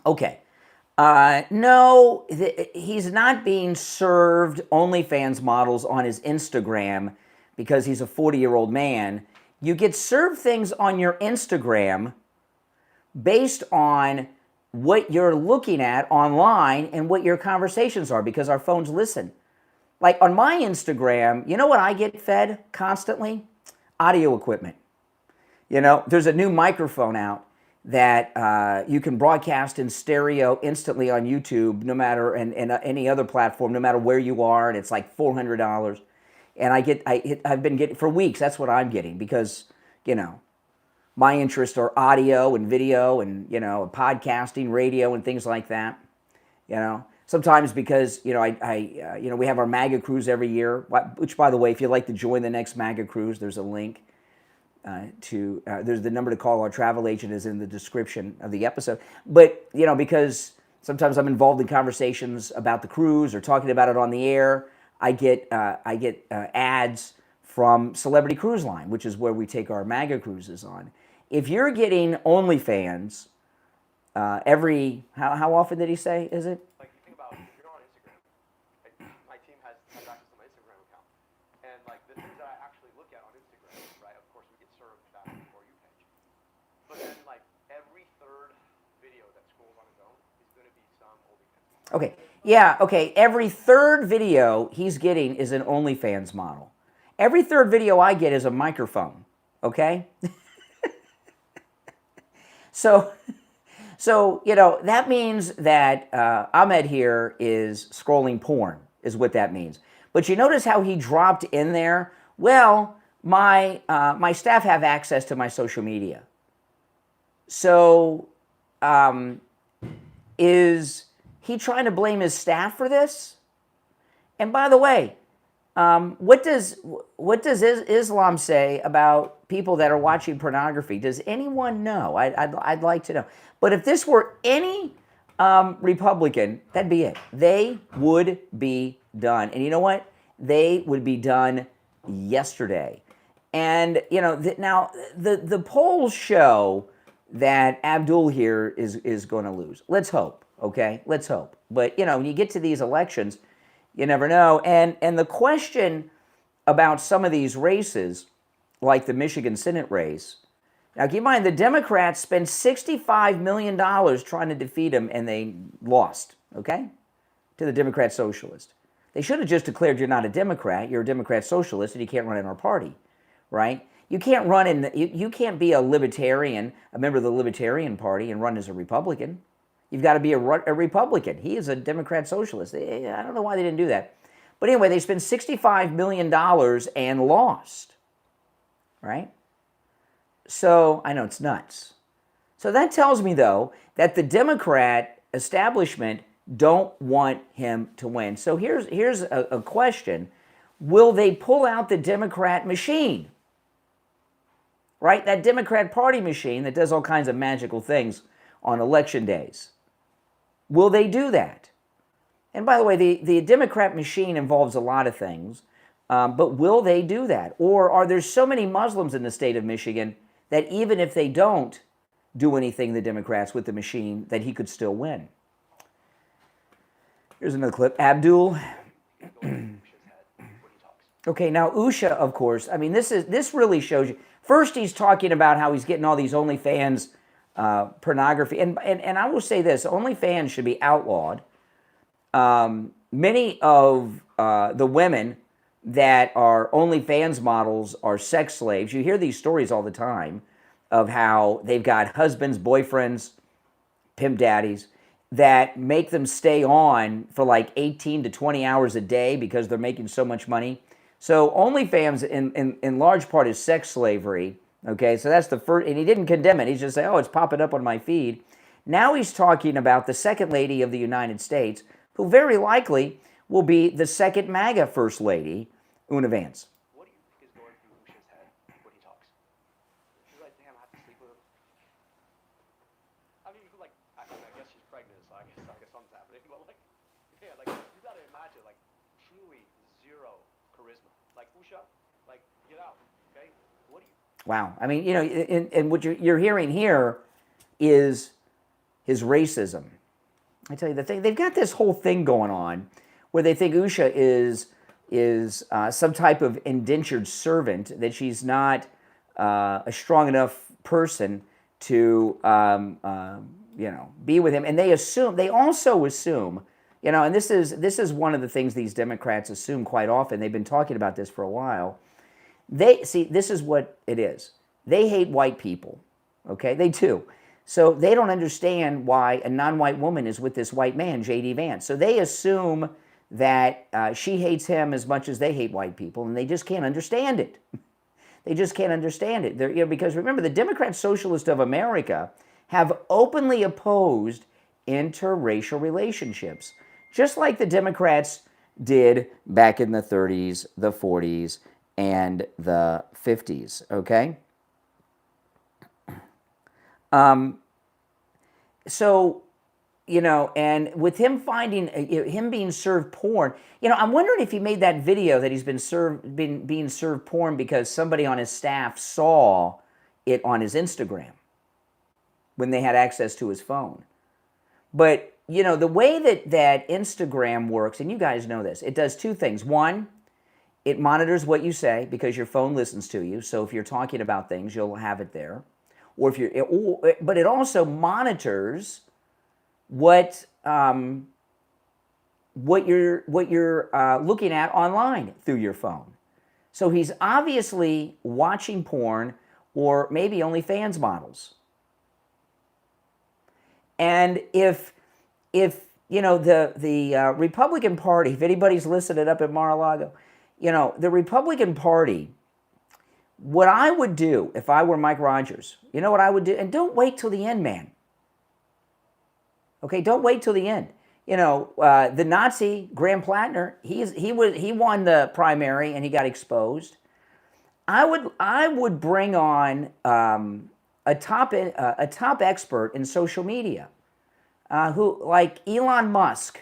Okay. No, he's not being served OnlyFans models on his Instagram because he's a 40-year-old man. You get served things on your Instagram based on what you're looking at online and what your conversations are, because our phones listen. Like on my Instagram, you know what I get fed constantly? Audio equipment. You know, there's a new microphone out that you can broadcast in stereo instantly on YouTube, no matter, and any other platform, no matter where you are, and it's like $400. And I've been getting for weeks. That's what I'm getting because, you know, my interests are audio and video and, you know, podcasting, radio, and things like that. You know, sometimes because, you know, you know, we have our MAGA cruise every year. Which, by the way, if you'd like to join the next MAGA cruise, there's a link. There's the number to call. Our travel agent is in the description of the episode. But, you know, because sometimes I'm involved in conversations about the cruise or talking about it on the air, I get ads from Celebrity Cruise Line, which is where we take our MAGA cruises on. If you're getting OnlyFans how often did he say, is it? Like, you think about, if you're on Instagram, my team has access to my Instagram account, and like the things that I actually look at on Instagram, right, of course we get served that on the For You page. But then like every third video that scrolls on its own is going to be some OnlyFans. Okay, yeah, okay, every third video he's getting is an OnlyFans model. Every third video I get is a microphone, okay? So, you know, that means that Ahmed here is scrolling porn, is what that means. But you notice how he dropped in there? Well, my staff have access to my social media. So, is he trying to blame his staff for this? And by the way, what does Islam say about people that are watching pornography? Does anyone know? I'd like to know. But if this were any Republican, that'd be it. They would be done. And you know what? They would be done yesterday. And, you know, now the polls show that Abdul here is going to lose. Let's hope, okay? Let's hope. But, you know, when you get to these elections, you never know. And the question about some of these races, like the Michigan Senate race, now keep in mind the Democrats spent $65 million trying to defeat him, and they lost, okay, to the Democrat Socialist. They should have just declared you're not a Democrat, you're a Democrat Socialist, and you can't run in our party, right? You can't run in, you can't be a Libertarian, a member of the Libertarian Party, and run as a Republican. You've got to be a Republican. He is a Democrat Socialist. I don't know why they didn't do that. But anyway, they spent $65 million and lost, right? So, I know it's nuts. So that tells me, though, that the Democrat establishment don't want him to win. So here's a question. Will they pull out the Democrat machine? Right? That Democrat Party machine that does all kinds of magical things on election days. Will they do that? And by the way, the Democrat machine involves a lot of things, but will they do that? Or are there so many Muslims in the state of Michigan that even if they don't do anything, the Democrats, with the machine, that he could still win? Here's another clip. Abdul. Okay, now Usha, of course, I mean, this really shows you. First, he's talking about how he's getting all these OnlyFans pornography. And I will say this, OnlyFans should be outlawed. Many of the women that are OnlyFans models are sex slaves. You hear these stories all the time of how they've got husbands, boyfriends, pimp daddies that make them stay on for like 18 to 20 hours a day because they're making so much money. So OnlyFans in large part is sex slavery. Okay, so that's the first, and he didn't condemn it. He's just saying, oh, it's popping up on my feed. Now he's talking about the second lady of the United States, who very likely will be the second MAGA first lady, Una Vance. What do you think is going through Usha's head when he talks? He's like, damn, I have to sleep with him. I mean, like, I guess she's pregnant, so I guess something's happening. But like, yeah, like you gotta imagine, like, truly zero charisma. Like Usha, like, get out, okay? What do you? Wow, I mean, you know, and what you're hearing here is his racism. I tell you the thing, they've got this whole thing going on where they think Usha is some type of indentured servant, that she's not a strong enough person to be with him, and they also assume, and this is one of the things these Democrats assume quite often. They've been talking about this for a while. This is what it is. They hate white people, okay? They do. So they don't understand why a non-white woman is with this white man, J.D. Vance. So they assume that she hates him as much as they hate white people, and they just can't understand it. They just can't understand it. Because remember, the Democrat Socialists of America have openly opposed interracial relationships, just like the Democrats did back in the 30s, the 40s, and the 50s, okay? So, and with him him being served porn, I'm wondering if he made that video that he's being served porn because somebody on his staff saw it on his Instagram when they had access to his phone. But, the way that Instagram works, and you guys know this, it does two things. One, it monitors what you say because your phone listens to you. So if you're talking about things, you'll have it there. But it also monitors what you're looking at online through your phone. So he's obviously watching porn or maybe OnlyFans models. And if the Republican Party, if anybody's listening up at Mar-a-Lago, the Republican Party, what I would do if I were Mike Rogers, you know what I would do? And don't wait till the end, man. Okay, don't wait till the end. The Nazi, Graham Plattner, he won the primary and he got exposed. I would bring on a top expert in social media, who like Elon Musk,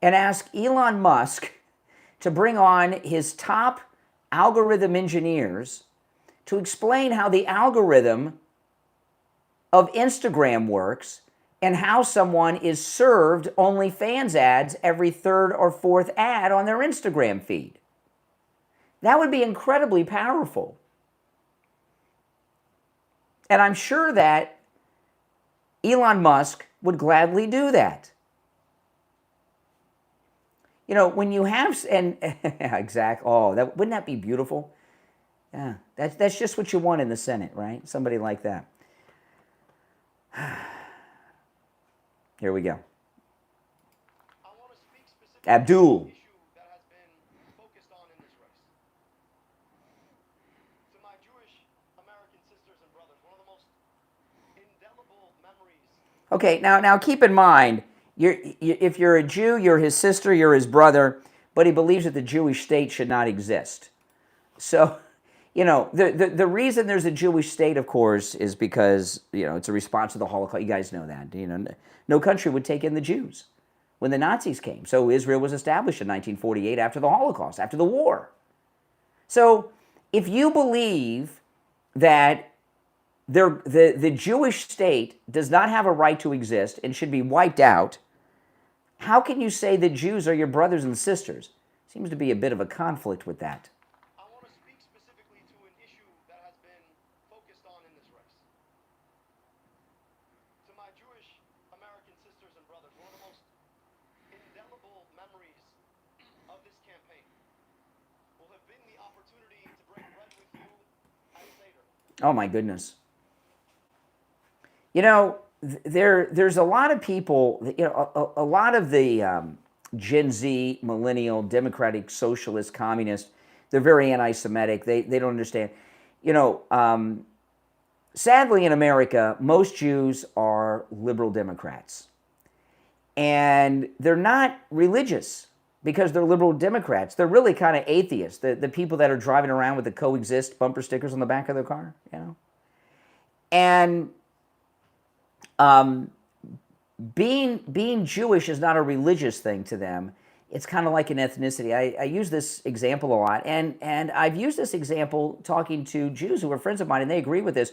and ask Elon Musk to bring on his top algorithm engineers to explain how the algorithm of Instagram works and how someone is served OnlyFans ads every third or fourth ad on their Instagram feed. That would be incredibly powerful. And I'm sure that Elon Musk would gladly do that. When you have, and exactly, wouldn't that be beautiful? Yeah, that's just what you want in the Senate, right? Somebody like that. Here we go. I want to speak specifically Abdul. to the issue that has been focused on in this race. To my Jewish American sisters and brothers, one of the most indelible memories. Okay, now keep in mind, if you're a Jew, you're his sister, you're his brother, but he believes that the Jewish state should not exist. So, the reason there's a Jewish state, of course, is because, it's a response to the Holocaust. You guys know that. No country would take in the Jews when the Nazis came. So Israel was established in 1948 after the Holocaust, after the war. So if you believe that the Jewish state does not have a right to exist and should be wiped out, how can you say that Jews are your brothers and sisters? Seems to be a bit of a conflict with that. I want to speak specifically to an issue that has been focused on in this race. To my Jewish American sisters and brothers, one of the most indelible memories of this campaign will have been the opportunity to break bread with you at Seder. Oh my goodness. There's a lot of people, a lot of the Gen Z, millennial, democratic, socialist, communist, they're very anti-Semitic. They don't understand. Sadly in America, most Jews are liberal Democrats. And they're not religious because they're liberal Democrats. They're really kind of atheists, the people that are driving around with the coexist bumper stickers on the back of their car, And being Jewish is not a religious thing to them. It's kind of like an ethnicity. I use this example a lot, and I've used this example talking to Jews who are friends of mine, and they agree with this.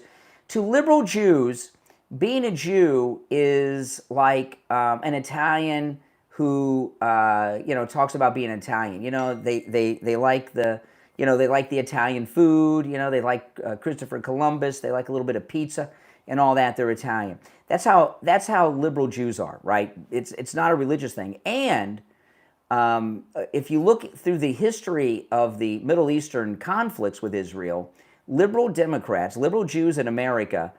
To liberal Jews, being a Jew is like an Italian who talks about being Italian. They like the they like the Italian food. They like Christopher Columbus. They like a little bit of pizza and all that. They're Italian. That's how liberal Jews are, right? It's not a religious thing. And if you look through the history of the Middle Eastern conflicts with Israel, liberal Democrats, liberal Jews in America,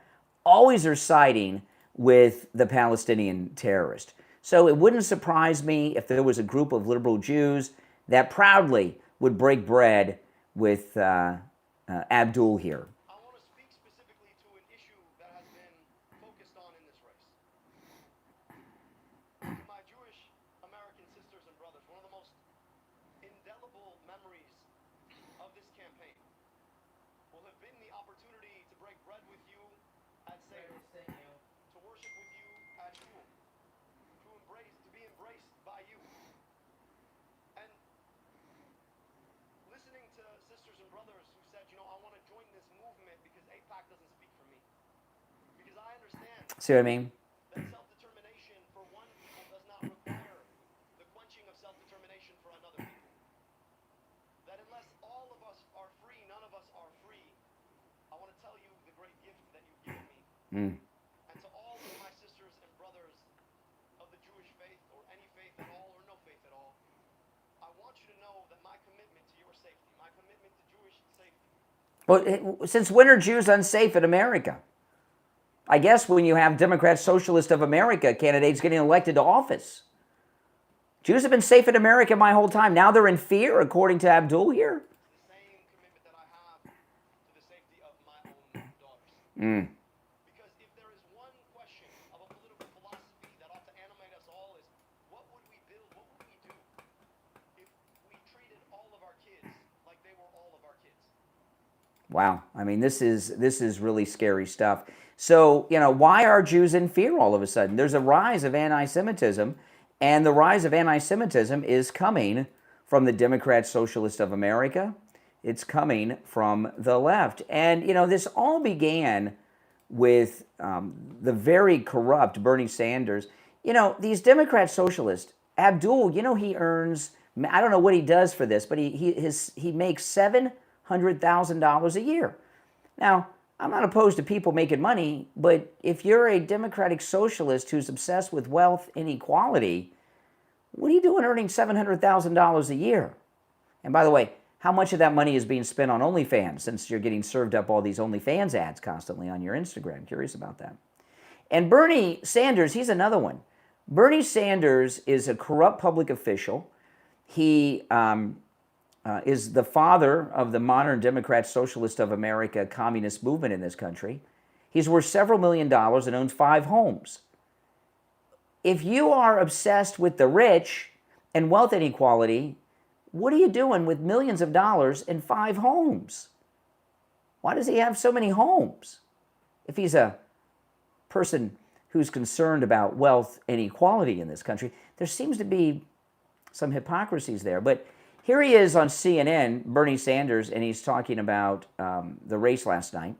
always are siding with the Palestinian terrorist. So it wouldn't surprise me if there was a group of liberal Jews that proudly would break bread with Abdul here. I want to speak specifically to an issue that has been focused on in this race. My Jewish American sisters and brothers, one of the most indelible memories of this campaign will have been the opportunity to break bread with you at Seder, to worship with you at Shul, to be embraced by you. And listening to sisters and brothers who said, I want to join this movement because AIPAC doesn't speak for me. Because I understand See what I mean? that self-determination for one people does not require the quenching of self-determination for another people. That unless all of us are free, none of us are free. I want to tell you the great gift that you've given me. And to all of my sisters and brothers of the Jewish faith, or any faith at all, or no faith at all, I want you to know that my commitment to your safety, my commitment to Jewish safety. Well, since when are Jews unsafe in America? I guess when you have Democrat Socialist of America candidates getting elected to office. Jews have been safe in America my whole time. Now they're in fear, according to Abdul here. The same commitment that I have to the safety of my own daughters. Because if there is one question of a political philosophy that ought to animate us all is, what would we build, what would we do if we treated all of our kids like they were all of our kids? Wow. I mean, this is really scary stuff. So, why are Jews in fear all of a sudden? There's a rise of anti-Semitism, and the rise of anti-Semitism is coming from the Democrat Socialist of America. It's coming from the left. And, this all began with the very corrupt Bernie Sanders. These Democrat Socialists, Abdul, he earns, I don't know what he does for this, but he makes $700,000 a year. Now, I'm not opposed to people making money, but if you're a Democratic Socialist who's obsessed with wealth inequality, what are you doing earning $700,000 a year? And by the way, how much of that money is being spent on OnlyFans, since you're getting served up all these OnlyFans ads constantly on your Instagram? I'm curious about that. And Bernie Sanders, he's another one. Bernie Sanders is a corrupt public official. He is the father of the modern Democrat Socialist of America communist movement in this country. He's worth several $1 million and owns 5 homes. If you are obsessed with the rich and wealth inequality, what are you doing with millions of dollars in 5 homes? Why does he have so many homes? If he's a person who's concerned about wealth inequality in this country, there seems to be some hypocrisies there. But here he is on CNN, Bernie Sanders, and he's talking about the race last night.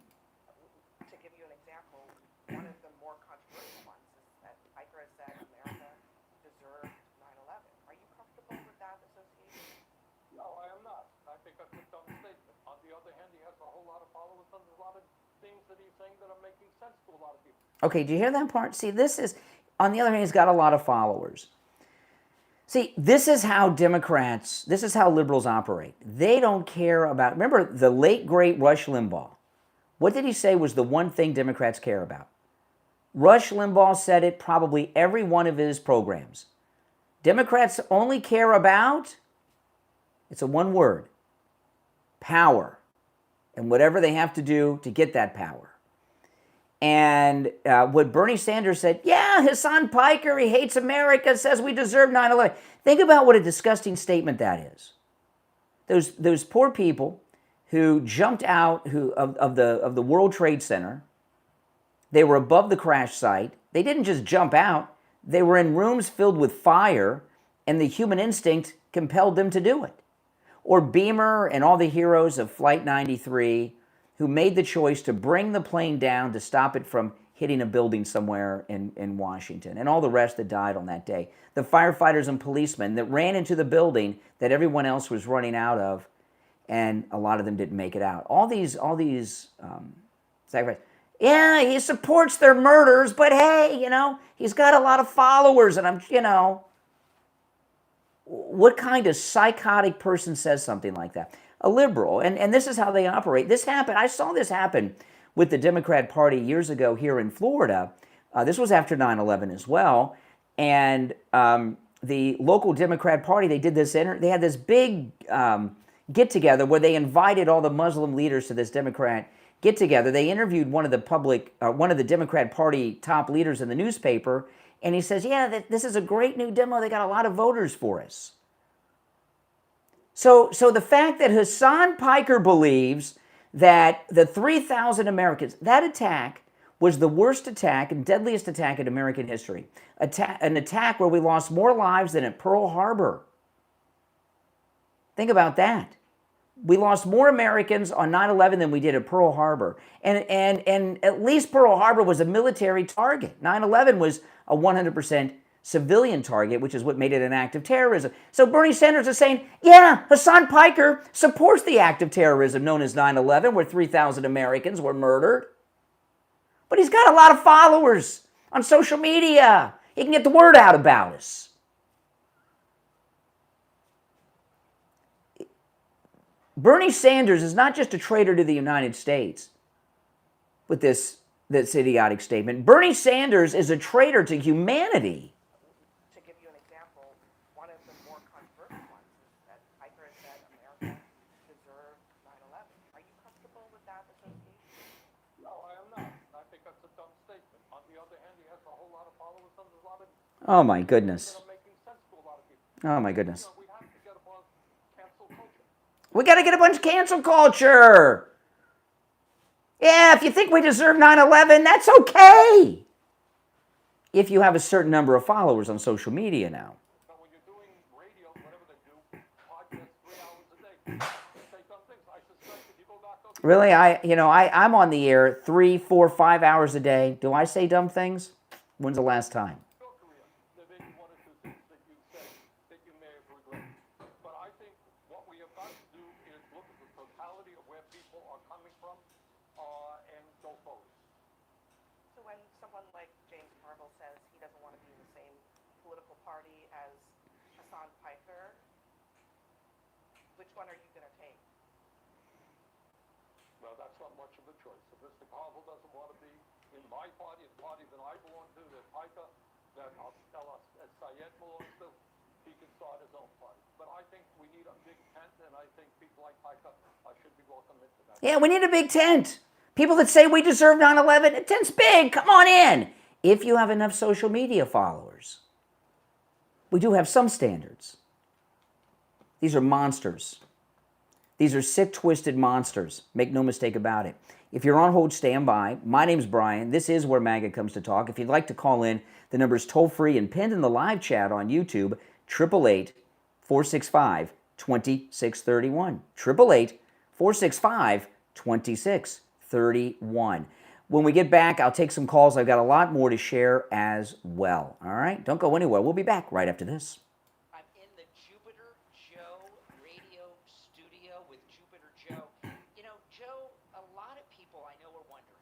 To give you an example, one of the more controversial ones is that Piper has said America deserved 9/11. Are you comfortable with that association? No, I am not. I think I picked on the statement. On the other hand, he has a whole lot of followers, and there's a lot of things that he's saying that are making sense to a lot of people. Okay, do you hear that part? See, this is, on the other hand, he's got a lot of followers. See, this is how Democrats, this is how liberals operate. They don't care about, remember the late, great Rush Limbaugh. What did he say was the one thing Democrats care about? Rush Limbaugh said it probably every one of his programs. Democrats only care about, it's a one word, power, and whatever they have to do to get that power. And what Bernie Sanders said, yeah, Hassan Piker, he hates America, says we deserve 9/11. Think about what a disgusting statement that is. Those poor people who jumped out of the World Trade Center, they were above the crash site. They didn't just jump out. They were in rooms filled with fire, and the human instinct compelled them to do it. Or Beamer and all the heroes of Flight 93, who made the choice to bring the plane down to stop it from hitting a building somewhere in Washington, and all the rest that died on that day. The firefighters and policemen that ran into the building that everyone else was running out of, and a lot of them didn't make it out. All these sacrifices. Yeah, he supports their murders, but hey, you know, he's got a lot of followers, and what kind of psychotic person says something like that? A liberal, and this is how they operate. This happened, I saw this happen with the Democrat Party years ago here in Florida. This was after 9/11 as well, and the local Democrat Party, they did this, they had this big get-together where they invited all the Muslim leaders to this Democrat get-together. They interviewed one of the Democrat Party top leaders in the newspaper, and he says, yeah, this is a great new demo. They got a lot of voters for us. So the fact that Hassan Piker believes that the 3,000 Americans, that attack was the worst attack and deadliest attack in American history. An attack where we lost more lives than at Pearl Harbor. Think about that. We lost more Americans on 9/11 than we did at Pearl Harbor. And at least Pearl Harbor was a military target. 9/11 was a 100% civilian target, which is what made it an act of terrorism. So Bernie Sanders is saying, yeah, Hassan Piker supports the act of terrorism known as 9/11, where 3,000 Americans were murdered. But he's got a lot of followers on social media. He can get the word out about us. Bernie Sanders is not just a traitor to the United States with this idiotic statement. Bernie Sanders is a traitor to humanity. To give you an example, one of the more controversial ones is that Piper said America deserved 9/11. Are you comfortable with that association? No, I am not. I think that's a dumb statement. On the other hand, he has a whole lot of followers and there's a lot of Oh my goodness. that are making sense to a lot of people. Oh my goodness. You know, we have to get above cancel culture. We got to get a bunch of cancel culture. Yeah, if you think we deserve 9/11, that's okay. If you have a certain number of followers on social media now. Now, when you're doing radio, whatever they do, podcasts 3 hours a day, you say dumb things. I suspect if you go back up... Really, I'm on the air 3, 4, 5 hours a day. Do I say dumb things? When's the last time? Your career, there may be one or two things that you say that you may have regretted. But I think what we have got to do is look at the totality of where people are coming from and go forward. So when someone like James Carville says he doesn't want to be in the same political party as Hassan Piker, which one are you going to take? Well, that's not much of a choice. If Mr. Carville doesn't want to be in my party, the party that I belong to, that Piker, that as Syed belongs to, he can start his own party. But I think we need a big tent, and I think people like Piker should be welcomed into that. Yeah, we need a big tent. People that say we deserve 9/11, the tent's big. Come on in. If you have enough social media followers. We do have some standards. These are monsters. These are sick, twisted monsters. Make no mistake about it. If you're on hold, stand by. My name's Brian. This is Where MAGA Comes to Talk. If you'd like to call in, the number's toll-free and pinned in the live chat on YouTube, 888-465-2631. 888-465-2631. When we get back, I'll take some calls. I've got a lot more to share as well. All right? Don't go anywhere. We'll be back right after this. I'm in the Jupiter Joe radio studio with Jupiter Joe. You know, Joe, a lot of people I know are wondering,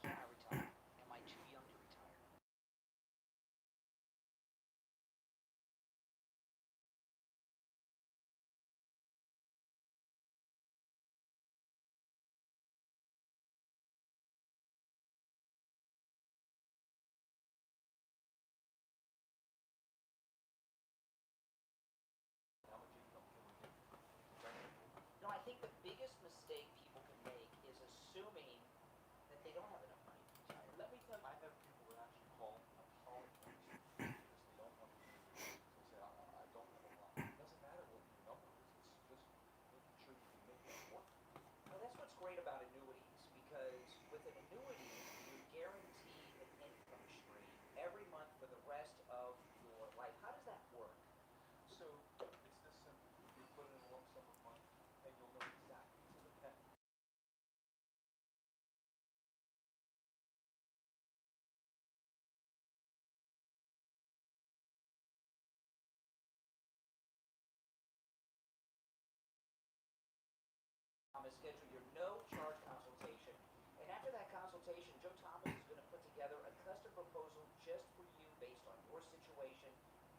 can I retire? Am I too young to retire?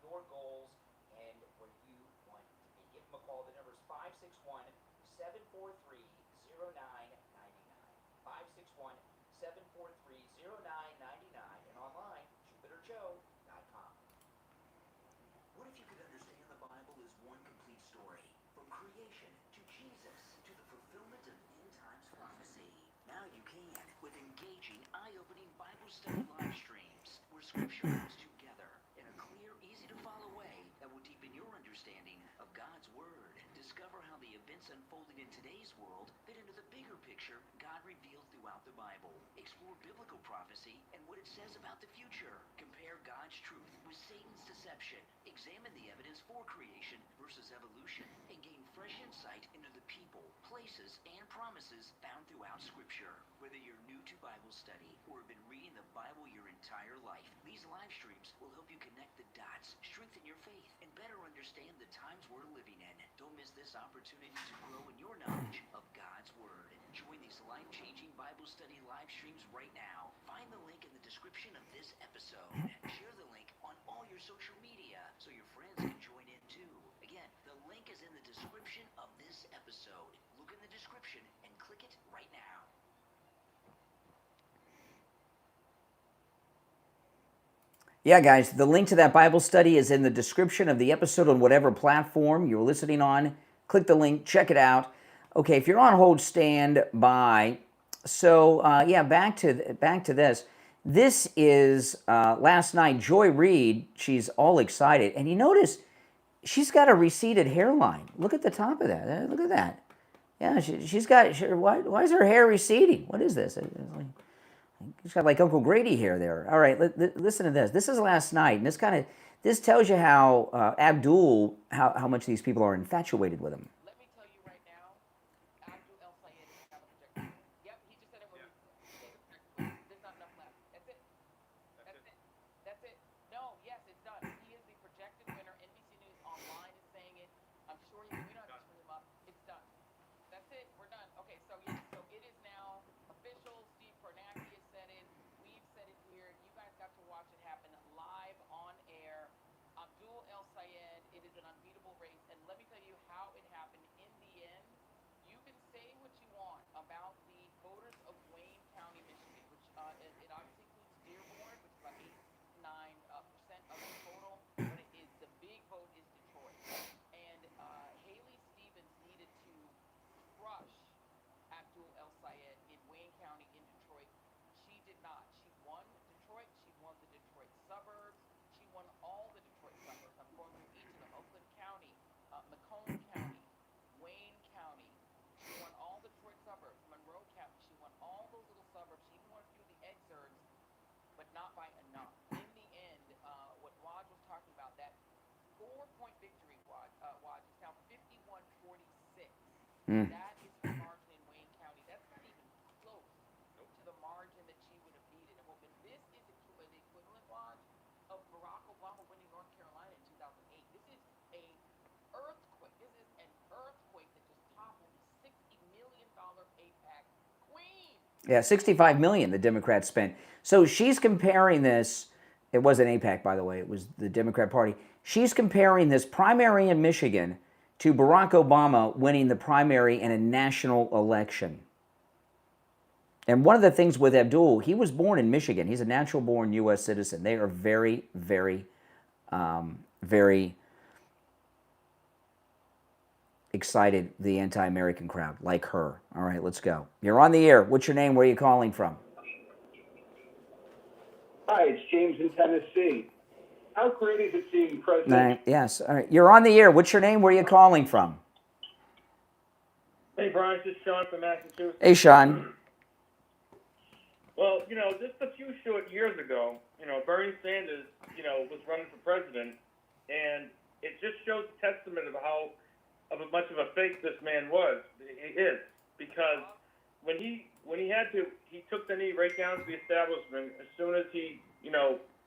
your goals and where you want to be. Give them a call. The number is 561-743-0999. 561-743-0999 and online, JupiterJoe.com. What if you could understand the Bible as one complete story? From creation to Jesus to the fulfillment of end times prophecy. Now you can with engaging, eye-opening Bible study live streams where Scripture comes together in a clear, easy-to-follow way that will deepen your understanding of God's Word. Discover how the events unfolding in today's world fit into the bigger picture God revealed throughout the Bible. Explore biblical prophecy and what it says about the future. Compare God's truth with Satan's deception. Examine the evidence for creation versus evolution and gain fresh insight into the people, places, and promises found throughout Scripture. Whether you're new to Bible study or have been reading the Bible your entire life, these live streams will help you connect the dots, strengthen your faith, and better understand the times we're living in. Don't miss this opportunity to grow in your knowledge of God's Word. Join these life-changing Bible study live streams right now. Find the link in the description of this episode. Share the link on all your social media so your friends can join in too. Again, the link is in the description of this episode. Look in the description and click it right now. Yeah, guys, the link to that Bible study is in the description of the episode on whatever platform you're listening on. Click the link, check it out. Okay, if you're on hold, stand by. So, yeah, back to this. This is last night. Joy Reid, she's all excited, and you notice she's got a receded hairline. Look at the top of that. Look at that. Yeah, she's got. Why is her hair receding? What is this? She's got like Uncle Grady hair there. All right, listen to this. This is last night, and this tells you how Abdul, how much these people are infatuated with him. Let me tell you right now, Abdul El Sayed is not a projector. Yep, he just said it. There's not enough left. That's it. That's it. No, yes, it's done. He is the projected winner. NBC News Online is saying it. I'm sure we don't have to screw him up. It's done. That's it. We're done. Okay, so yeah, so it is now official. Steve Kane has said it. We've said it here. You guys got to watch it happen live on air. Abdul El Sayed, it is an unbeatable race. And let me tell you how it happened. In the end, you can say what you want about the voters of Wayne County, Michigan, which it obviously includes Dearborn, which is about 8-9% of the total, but it is the big vote is Detroit. And Haley Stevens needed to crush Abdul El Sayed in Wayne County in Detroit. She did not. She won Detroit. She won the Detroit suburbs. She won all the Detroit suburbs. I'm going through each of them. Oakland County, Macomb County, Wayne County. She won all the Detroit suburbs. Monroe County. She won all those little suburbs. She even won a few of the exurbs, but not by enough. In the end, what Waj was talking about, that 4-point victory, Waj is now 51-46. That is her margin in Wayne County. That's not even close to the margin that she would have needed. And this is the equivalent, Waj, of Barack Obama winning North Carolina in 2008. This is an earthquake. This is an earthquake that just toppled the $60 million AIPAC queen. Yeah, $65 million the Democrats spent. So she's comparing this. It wasn't AIPAC, by the way. It was the Democrat Party. She's comparing this primary in Michigan to Barack Obama winning the primary in a national election. And one of the things with Abdul, he was born in Michigan. He's a natural-born U.S. citizen. They are very, very, very excited, the anti-American crowd, like her. All right, let's go. You're on the air. What's your name? Where are you calling from? Hi, it's James in Tennessee. How great is it seeing President? Yes. All right. You're on the air. What's your name? Where are you calling from? Hey, Brian, this is Sean from Massachusetts. Hey, Sean. Well, just a few short years ago, Bernie Sanders, was running for president, and it just shows a testament of how much of a fake this man was. He is, because when he took the knee right down to the establishment as soon as he,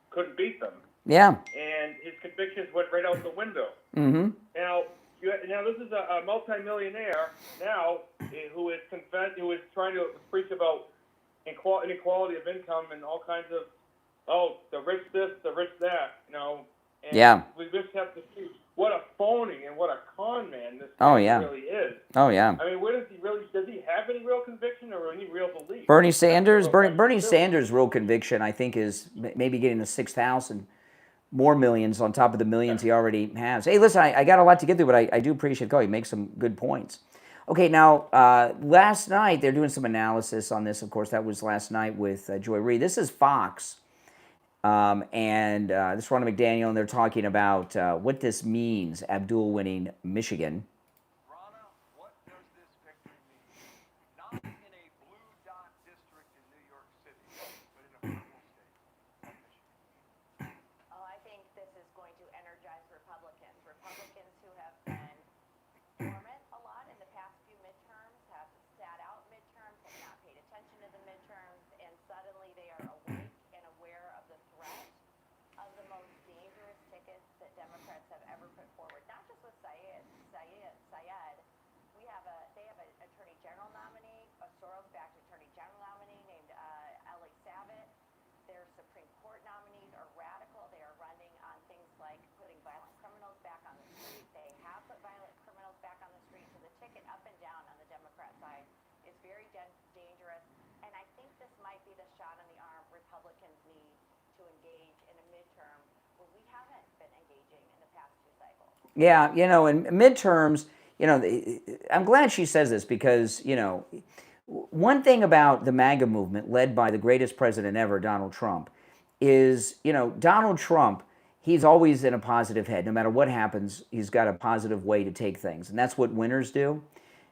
couldn't beat them. Yeah. And his convictions went right out the window. Mm-hmm. Now this is a multimillionaire now who is trying to preach about inequality of income and all kinds of, the rich this, the rich that. And Yeah. we just have to see what a phony and what a con man this Oh, guy yeah. really is. Oh, yeah. I mean, does he have any real conviction or any real belief? Bernie Sanders, That's the real Bernie question, too. Sanders' real conviction, I think, is maybe getting the 6,000 more millions on top of the millions he already has. Hey, listen, I got a lot to get through, but I do appreciate the call. You make some good points. Okay, now, last night, they're doing some analysis on this. Of course, that was last night with Joy Reid. This is Fox, and this is Ronald McDaniel, and they're talking about what this means, Abdul winning Michigan. Rana, what does this victory mean? Not in a blue dot district in New York City, but in a purple state of Michigan. Oh, I think this is going to energize Republicans. Republicans who have been dormant a lot in the past few midterms, have sat out midterms, have not paid attention to the midterms, and suddenly they are awake and aware of the threat of the most dangerous tickets that Democrats have ever put forward. Not just with Syed. They have an attorney general nominee, a Soros-backed attorney general nominee named Ellie Savitt. Their Supreme Court nominees are radical. They are running on things like putting violent criminals back on the street. They have put violent criminals back on the street. So the ticket up and down on the Democrat side is very dangerous. And I think this might be the shot in the arm Republicans need to engage in a midterm where we haven't been engaging in the past two cycles. Yeah, in midterms, I'm glad she says this because, one thing about the MAGA movement led by the greatest president ever, Donald Trump, is, Donald Trump, he's always in a positive head. No matter what happens, he's got a positive way to take things. And that's what winners do.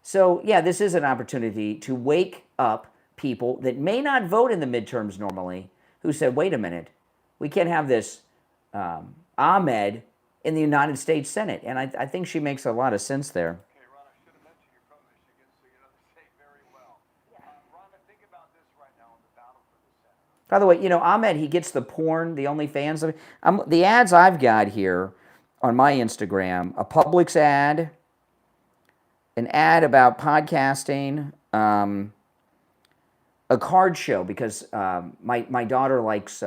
So, yeah, this is an opportunity to wake up people that may not vote in the midterms normally, who said, wait a minute, we can't have this Ahmed in the United States Senate. And I think she makes a lot of sense there. Okay, Ron, I should have mentioned you're from Michigan, so you know the state very well. Ron, think about this right now in the battle for the Senate. By the way, Ahmed, he gets the porn, the OnlyFans. The ads I've got here on my Instagram, a Publix ad, an ad about podcasting, a card show, because my daughter likes,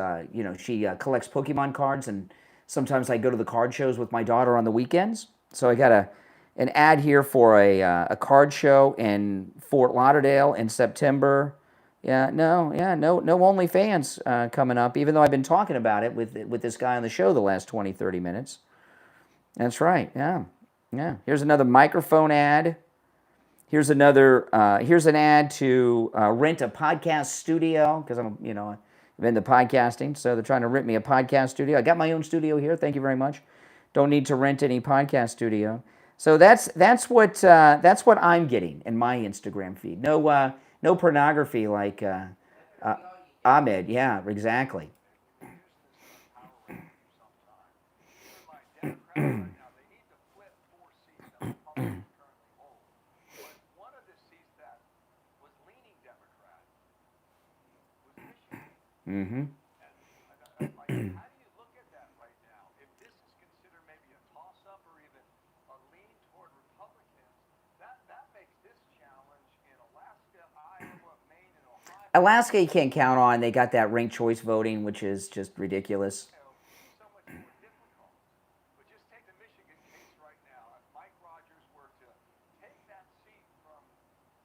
she collects Pokemon cards, and sometimes I go to the card shows with my daughter on the weekends. So I got an ad here for a card show in Fort Lauderdale in September. No OnlyFans coming up, even though I've been talking about it with this guy on the show the last 20, 30 minutes. That's right, yeah. Here's another microphone ad. Here's an ad to rent a podcast studio, because I'm into podcasting, so they're trying to rent me a podcast studio. I got my own studio here, thank you very much. Don't need to rent any podcast studio. So that's what I'm getting in my Instagram feed. No pornography like Ahmed. Yeah, exactly. Mm-hmm. How do you look at that right now? If this is considered maybe a toss-up or even a lean toward Republicans, that makes this challenge in Alaska, Iowa, Maine, and Ohio. Alaska you can't count on. They got that ranked choice voting, which is just ridiculous. So much more difficult. But just take the Michigan case right now. If Mike Rogers were to take that seat from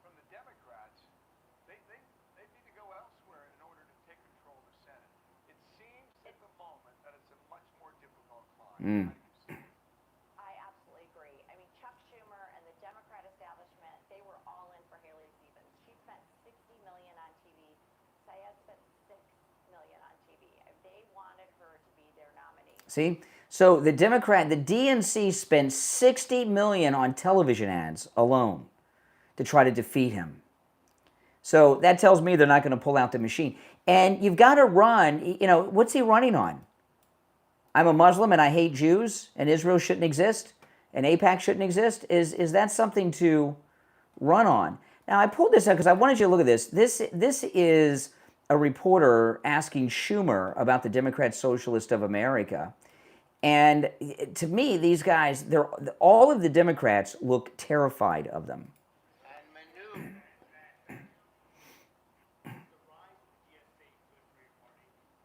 the Democrats, they need to go elsewhere in order to take control of the Senate. It seems at the moment that it's a much more difficult climb. I absolutely agree. I mean, Chuck Schumer and the Democrat establishment, they were all in for Haley Stevens. She spent $60 million on TV. Syed spent $6 million on TV. They wanted her to be their nominee. See? So the DNC spent $60 million on television ads alone to try to defeat him. So that tells me they're not going to pull out the machine. And you've got to run, what's he running on? I'm a Muslim and I hate Jews and Israel shouldn't exist and AIPAC shouldn't exist? Is that something to run on? Now, I pulled this out because I wanted you to look at this. This is a reporter asking Schumer about the Democrat Socialist of America. And to me, these guys, all of the Democrats look terrified of them.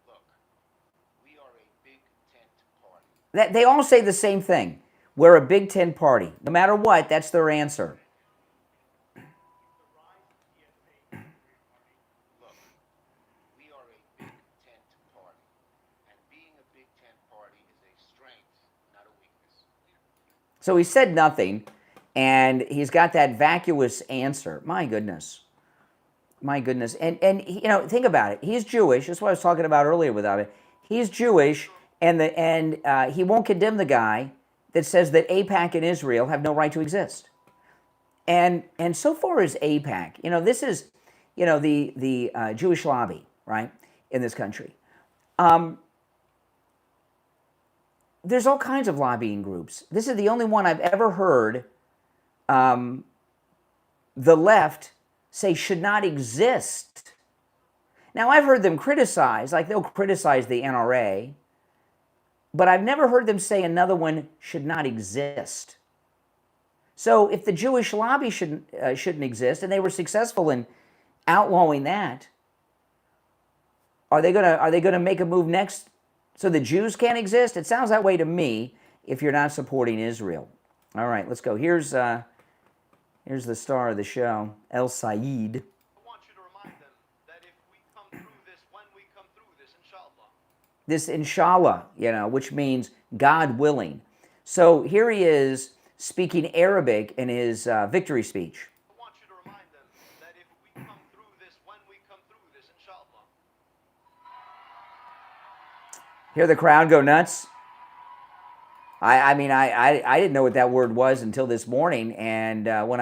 Look, we are a big tent party. That they all say the same thing. We're a Big Tent party. No matter what, that's their answer. Look, we are a big tent party, and being a big tent party is a strength, not a weakness. So he said nothing, and he's got that vacuous answer. My goodness. My goodness. And you know, think about it. He's Jewish. That's what I was talking about earlier with it. He's Jewish, and he won't condemn the guy that says that AIPAC and Israel have no right to exist. And so far as AIPAC, you know, this is, you know, the Jewish lobby, right, in this country. There's all kinds of lobbying groups. This is the only one I've ever heard the left say should not exist. Now, I've heard them criticize, like they'll criticize the NRA, but I've never heard them say another one should not exist. So if the Jewish lobby shouldn't exist, and they were successful in outlawing that, are they gonna make a move next so the Jews can't exist? It sounds that way to me if you're not supporting Israel. All right, let's go. Here's the star of the show, El Sayed. I want you to remind them that if we come through this, when we come through this, inshallah. This inshallah, you know, which means God willing. So here he is speaking Arabic in his victory speech. I want you to remind them that if we come through this, when we come through this, inshallah. Hear the crowd go nuts? I mean, I didn't know what that word was until this morning, and when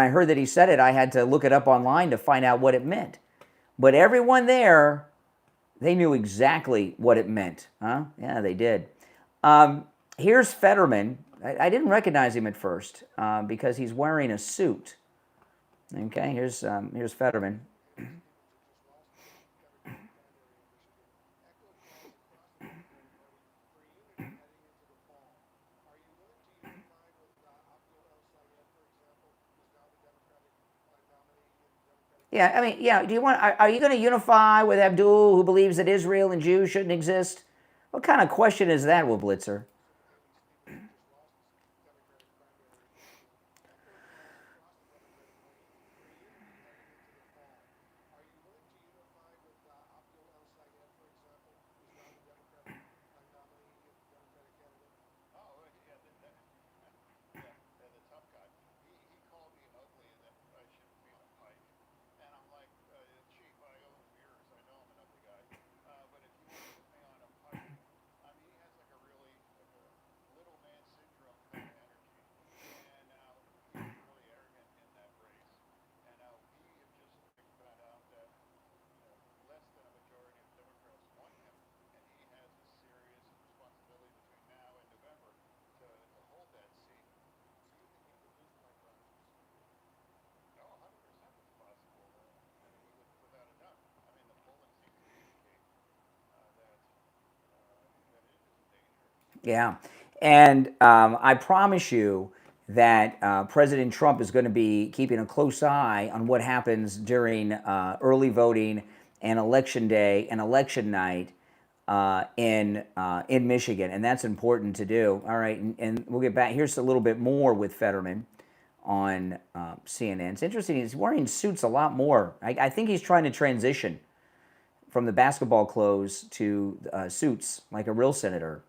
I heard that he said it, I had to look it up online to find out what it meant. But everyone there, they knew exactly what it meant, huh? Yeah, they did. Here's Fetterman. I didn't recognize him at first because he's wearing a suit. Okay, here's Fetterman. Yeah, I mean, yeah. Are you going to unify with Abdul, who believes that Israel and Jews shouldn't exist? What kind of question is that, Will Blitzer? Yeah, and I promise you that President Trump is going to be keeping a close eye on what happens during early voting and election day and election night in Michigan, and that's important to do. All right, and we'll get back. Here's a little bit more with Fetterman on CNN. It's interesting. He's wearing suits a lot more. I think he's trying to transition from the basketball clothes to suits like a real senator.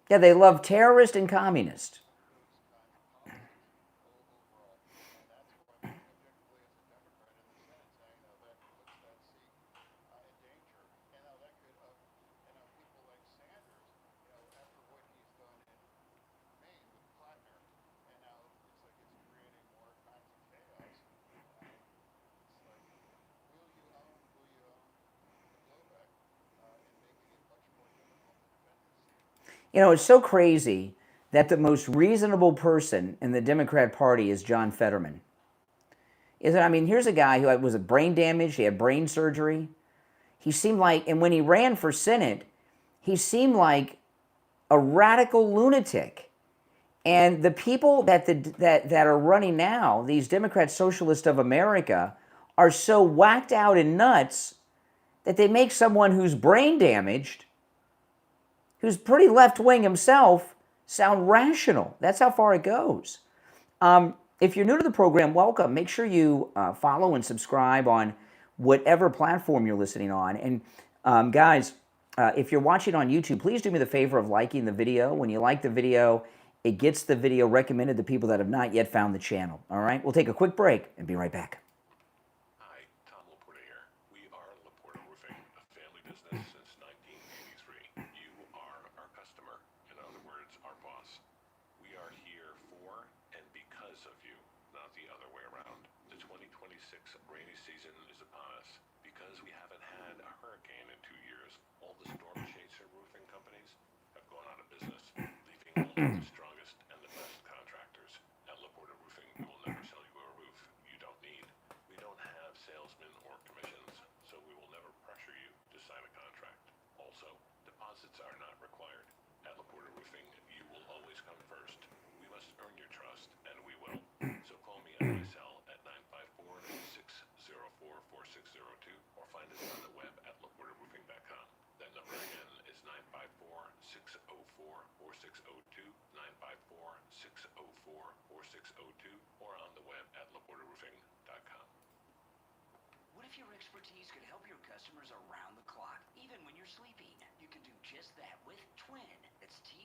Yeah, they love terrorist and communist. You know, it's so crazy that the most reasonable person in the Democrat Party is John Fetterman. I mean, here's a guy who was brain damaged, he had brain surgery. He seemed like, and when he ran for Senate, he seemed like a radical lunatic. And the people that are running now, these Democrat Socialists of America, are so whacked out and nuts that they make someone who's brain damaged, who's pretty left-wing himself, sound rational. That's how far it goes. If you're new to the program, welcome. Make sure you follow and subscribe on whatever platform you're listening on. And guys, if you're watching on YouTube, please do me the favor of liking the video. When you like the video, it gets the video recommended to people that have not yet found the channel. All right? We'll take a quick break and be right back. Hi, Tom Laporta here. We are Laporta Roofing, a family business since 1983. You are our customer. In other words, our boss. We are here for and because of you, not the other way around. The 2026 rainy season is upon us. Because we haven't had a hurricane in 2 years, all the storm chaser roofing companies have gone out of business, leaving only the strongest and the best contractors. At Laporta Roofing, we will never sell you a roof you don't need. We don't have salesmen or commissions, so we will never pressure you to sign a contract. Also, deposits are not required. At Laporta Roofing, you will always come first. We must earn your trust, and we will. So call me on my cell at 954-604-4602 or find us on the web at laportaroofing.com. That number again is 954-604-4602, 954-604-4602, or on the web at laportaroofing.com. What if your expertise could help your customers around the clock, even when you're sleeping? You can do just that with Twin. That's Twin.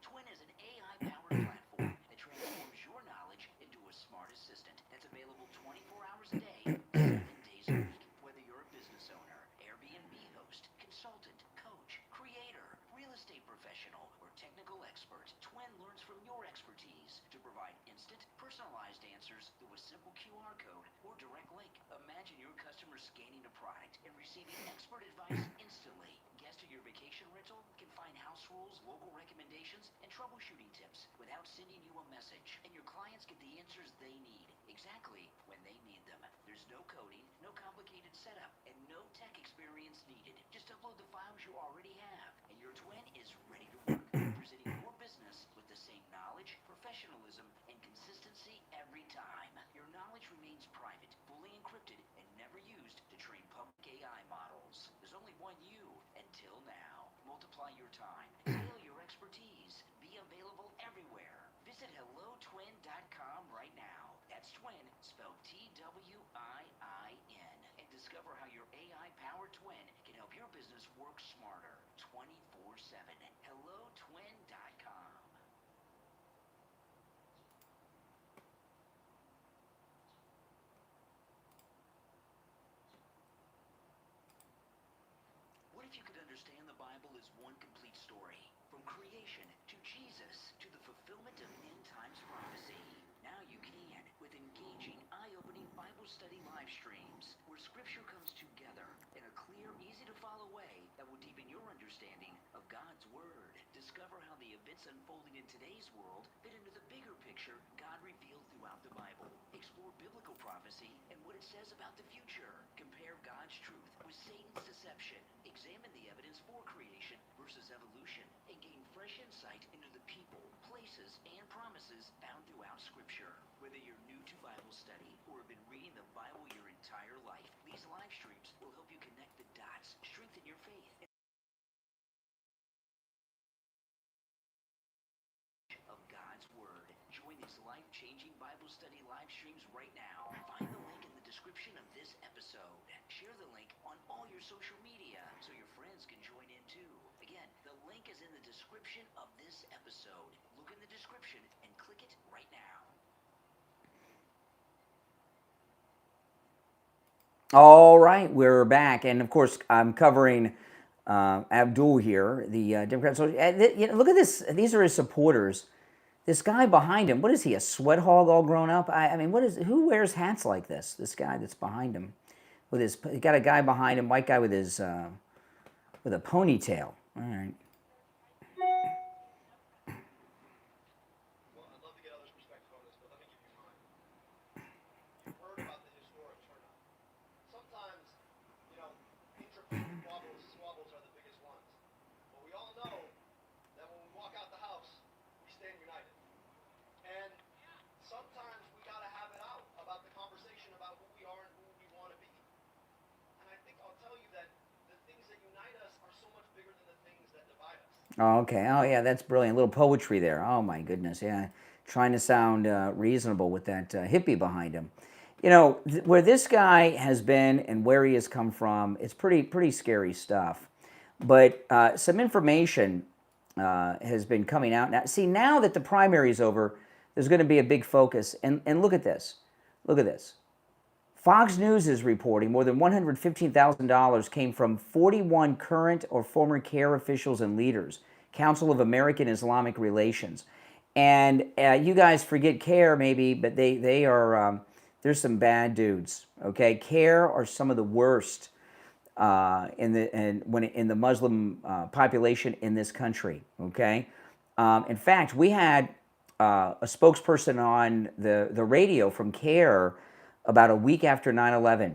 Twin is an AI-powered platform that transforms your knowledge into a smart assistant that's available 24 hours a day, 7 days a week. Whether you're a business owner, Airbnb host, consultant, coach, creator, real estate professional, or technical expert, Twin learns from your expertise to provide instant, personalized answers through a simple QR code or direct link. Imagine your customer scanning a product and receiving expert advice instantly. Guests at your vacation rental can find house rules, local recommendations, and troubleshooting tips without sending you a message. And your clients get the answers they need exactly when they need them. There's no coding, no complicated setup, and no tech experience needed. Just upload the files you already have, and your Twin is ready to work, representing your business with the same knowledge, professionalism, and consistency every time. Your knowledge remains private, fully encrypted, and never used to train public AI models. There's only one you until now. Multiply your time, scale your expertise, be available everywhere. Visit hellotwin.com right now. That's Twin, spelled Twin, and discover how your AI-powered Twin can help your business work smarter 24/7. Hellotwin.com. What if you could understand the Bible as one complete story? From creation to Jesus to the fulfillment of end times prophecy. Now you can with engaging, eye-opening Bible study live streams where scripture comes together in a clear, easy-to-follow way that will deepen your understanding of God's Word. Discover how the events unfolding in today's world fit into the bigger picture God revealed throughout the Bible. Explore biblical prophecy and what it says about the future. Compare God's truth with Satan's deception. Examine the evidence for creation versus evolution and gain fresh insight into the people, places, and promises found throughout Scripture. Whether you're new to Bible study or have been reading the Bible your entire life, these live streams will help you connect the dots, strengthen your faith, of God's Word. Join these life-changing Bible study live streams right now. Find the link in the description of this episode. Share the link on all your social media so your friends can join in too. Again, the link is in the description of this episode. Look in the description and click it right now. All right, we're back, and of course, I'm covering Abdul here, the Democrat. Look at this; these are his supporters. This guy behind him, what is he? A sweat hog all grown up? I mean, what is? Who wears hats like this? This guy that's behind him, with his, he got a guy behind him, white guy with his with a ponytail. All right. Well, I'd love to get others' perspective on this, but let me give you mine. You've heard about the historic turnout. Sometimes, you know, intra-squabbles are the biggest ones. But we all know that when we walk out the house, Oh, okay. Oh, yeah, that's brilliant. A little poetry there. Oh, my goodness. Yeah. Trying to sound reasonable with that hippie behind him. You know, where this guy has been and where he has come from, it's pretty scary stuff. But some information has been coming out now. See, now that the primary is over, there's going to be a big focus. And look at this. Look at this. Fox News is reporting more than $115,000 came from 41 current or former CARE officials and leaders, Council of American Islamic Relations. And you guys forget CARE maybe, but they are, there's some bad dudes, okay? CARE are some of the worst in the Muslim population in this country, okay? In fact, we had a spokesperson on the radio from CARE about a week after 9/11.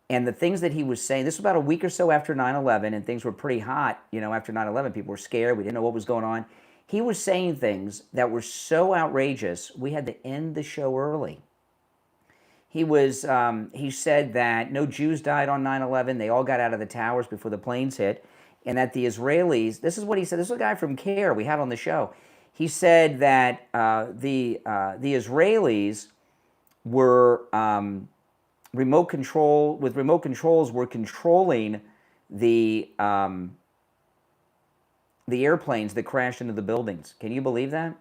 And the things that he was saying, this was about a week or so after 9/11, and things were pretty hot, you know, after 9/11. People were scared. We didn't know what was going on. He was saying things that were so outrageous, we had to end the show early. He said that no Jews died on 9/11. They all got out of the towers before the planes hit. And that the Israelis, this is what he said. This is a guy from CARE we had on the show. He said that the Israelis were remote controls were controlling the airplanes that crashed into the buildings. Can you believe that?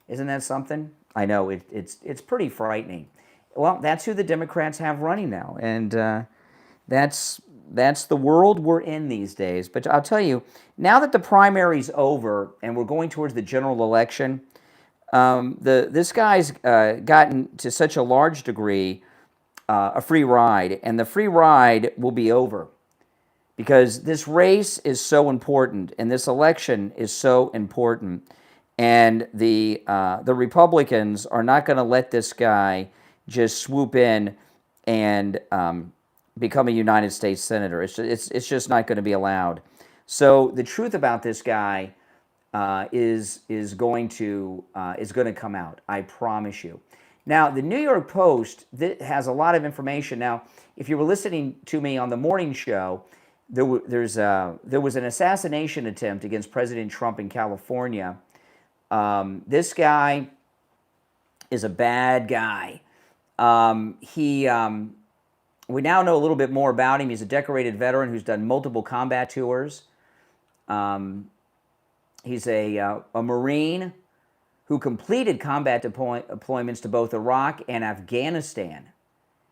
Isn't that something? I know it's pretty frightening. Well, that's who the Democrats have running now, and that's the world we're in these days. But I'll tell you, now that the primary's over and we're going towards the general election, this guy's gotten to such a large degree a free ride, and the free ride will be over because this race is so important and this election is so important, and the Republicans are not going to let this guy just swoop in and become a United States senator. It's just not going to be allowed. So the truth about this guy is going to come out. I promise you. Now, the New York Post has a lot of information. Now, if you were listening to me on the morning show, there was an assassination attempt against President Trump in California. This guy is a bad guy. We now know a little bit more about him. He's a decorated veteran who's done multiple combat tours. He's a Marine who completed combat deployments to both Iraq and Afghanistan.